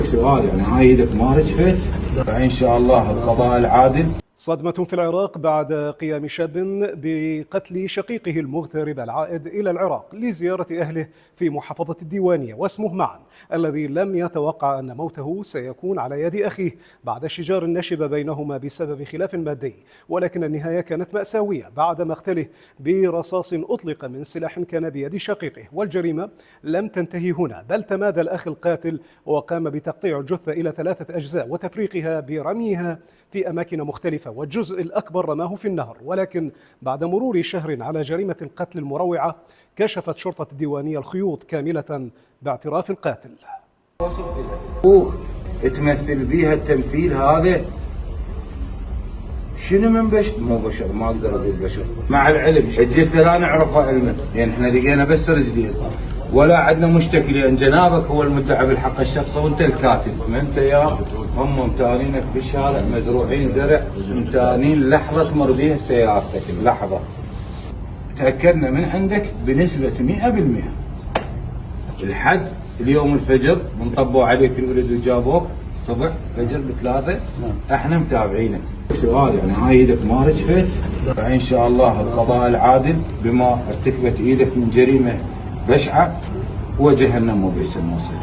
سؤال يعني هاي ايدك ما رجفت؟ فان شاء الله القضاء العادل. صدمة في العراق بعد قيام شاب بقتل شقيقه المغترب العائد إلى العراق لزيارة أهله في محافظة الديوانية واسمه معا، الذي لم يتوقع أن موته سيكون على يد أخيه بعد شجار نشب بينهما بسبب خلاف مادي، ولكن النهاية كانت مأساوية بعد مقتله برصاص أطلق من سلاح كان بيد شقيقه. والجريمة لم تنتهي هنا، بل تمادى الأخ القاتل وقام بتقطيع الجثة إلى 3 أجزاء وتفريقها برميها في أماكن مختلفة، والجزء الأكبر رماه في النهر. ولكن بعد مرور شهر على جريمة القتل المروعة كشفت شرطة الديوانية الخيوط كاملة باعتراف القاتل. تمثل بيها التمثيل هذا شنو من بشر؟ مو بشر، ما اقدر اقول بشر. مع العلم الجثه لا نعرفها علما، يعني احنا لقينا بس رجلين ولا عندنا مشتكي، لان جنابك هو المدعي بالحق الشخصي وانت الكاتب. ما انت يا هم ممتانينك بالشارع مزروعين زرع، ممتانين لحظه تمر بيها سيارتك اللحظه. تاكدنا من عندك بنسبه 100%. الحد اليوم الفجر بنطبوا عليك الولد وجابوك صبح فجر ب3، احنا متابعينك. سؤال يعني هاي ايدك ما رجفت؟ فان شاء الله القضاء العادل بما ارتكبت ايدك من جريمه بشعه هو جهنم وبئس المصير.